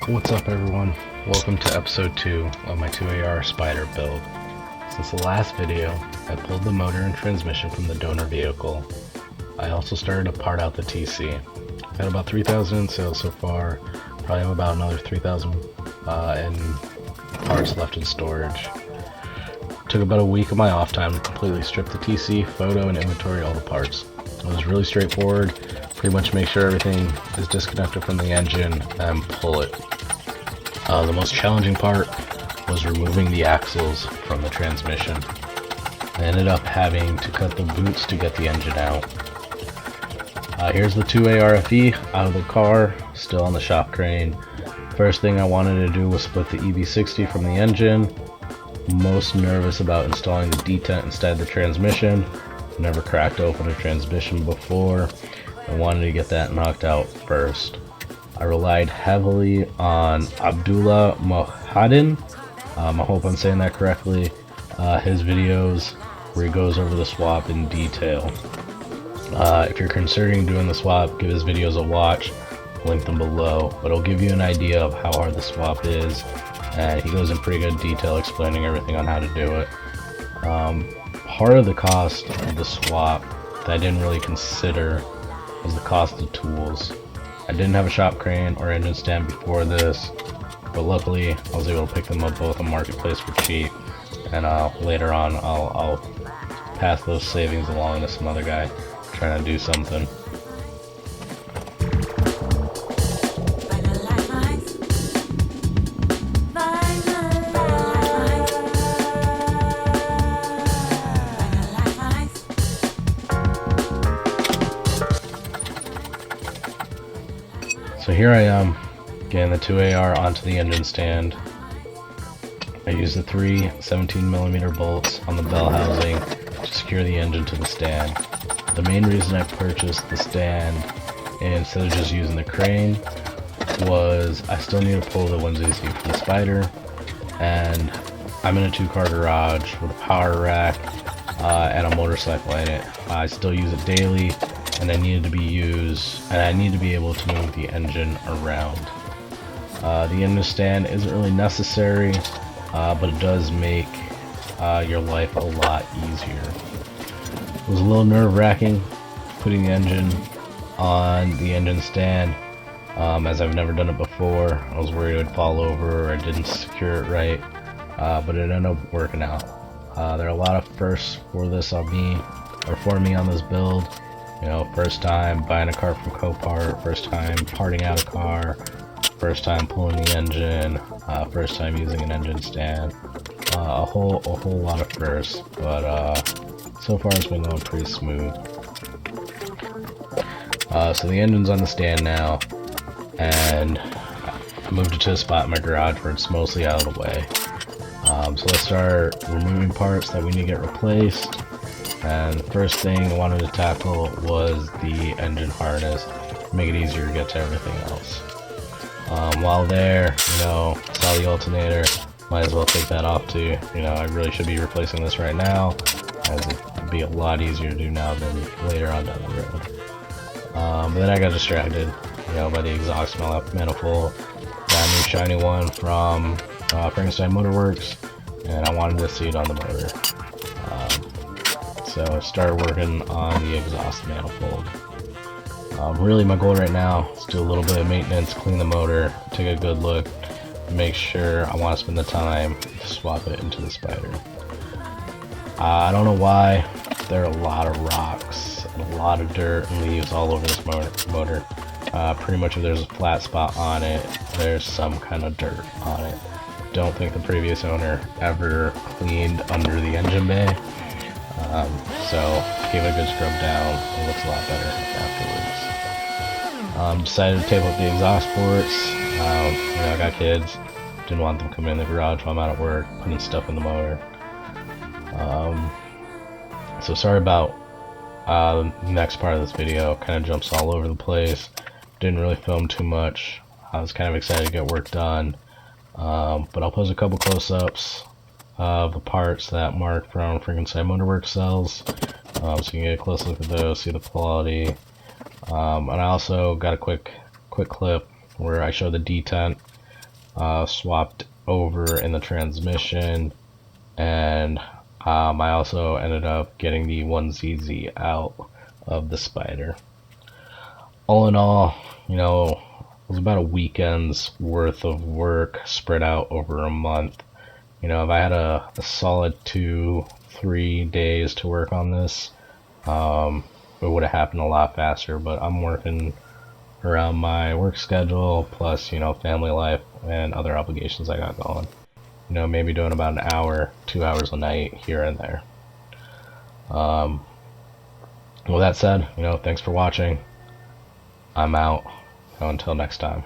What's up everyone? Welcome to episode 2 of my 2AR Spyder build. Since the last video, I pulled the motor and transmission from the donor vehicle. I also started to part out the TC. I've had about 3,000 in sales so far, probably have about another 3,000 in parts left in storage. Took about a week of my off time to completely strip the TC, photo, and inventory all the parts. It was really straightforward, pretty much make sure everything is disconnected from the engine and pull it. The most challenging part was removing the axles from the transmission. I ended up having to cut the boots to get the engine out. Here's the 2AR-FE out of the car, still on the shop crane. First thing I wanted to do was split the EV60 from the engine. Most nervous about installing the detent inside the transmission. Never cracked open a transmission before. I wanted to get that knocked out first. I relied heavily on Abdullah Mohadin. I hope I'm saying that correctly. His videos where he goes over the swap in detail. If you're considering doing the swap, give his videos a watch. Link them below, but it'll give you an idea of how hard the swap is, and he goes in pretty good detail explaining everything on how to do it. Part of the cost of the swap that I didn't really consider was the cost of tools. I didn't have a shop crane or engine stand before this, but luckily I was able to pick them up both on Marketplace for cheap, and later on I'll pass those savings along to some other guy trying to do something. So here I am, getting the 2AR onto the engine stand. I used the three 17mm bolts on the bell housing to secure the engine to the stand. The main reason I purchased the stand instead of just using the crane was I still need to pull the 1ZC from the Spyder, and I'm in a 2-car garage with a power rack and a motorcycle in it. I still use it daily, and I need to be able to move the engine around. The engine stand isn't really necessary, but it does make your life a lot easier. It was a little nerve-wracking putting the engine on the engine stand, as I've never done it before. I was worried it would fall over or I didn't secure it right, but it ended up working out. There are a lot of firsts for me on this build. You know, first time buying a car from Copart, first time parting out a car, first time pulling the engine, first time using an engine stand, a whole lot of firsts, but so far it's been going pretty smooth. So the engine's on the stand now, and I moved it to a spot in my garage where it's mostly out of the way. So let's start removing parts that we need to get replaced. And the first thing I wanted to tackle was the engine harness, make it easier to get to everything else. While there, saw the alternator, might as well take that off too. I really should be replacing this right now, as it'd be a lot easier to do now than later on down the road. But then I got distracted, by the exhaust manifold. Got a new shiny one from Frankenstein Motorworks, and I wanted to see it on the motor. So I started working on the exhaust manifold. Really my goal right now is to do a little bit of maintenance, clean the motor, take a good look, make sure I want to spend the time to swap it into the Spyder. I don't know why, there are a lot of rocks and a lot of dirt and leaves all over this motor. Pretty much if there's a flat spot on it, there's some kind of dirt on it. Don't think the previous owner ever cleaned under the engine bay. So gave it a good scrub down. It looks a lot better afterwards. Decided to tape up the exhaust ports. I got kids. Didn't want them coming in the garage while I'm out at work, putting stuff in the motor. So sorry about the next part of this video. Kind of jumps all over the place. Didn't really film too much. I was kind of excited to get work done. But I'll post a couple close-ups of the parts that Mark from Frankenstein Motorworks sells, so you can get a close look at those, see the quality. And I also got a quick clip where I show the detent swapped over in the transmission, and I also ended up getting the 1ZZ out of the Spyder. All in all, you know, it was about a weekend's worth of work spread out over a month. You know, if I had a solid 2-3 days to work on this, it would have happened a lot faster, but I'm working around my work schedule, plus, you know, family life and other obligations I got going. You know, maybe doing about an hour, 2 hours a night here and there. With that said, you know, thanks for watching. I'm out. Until next time.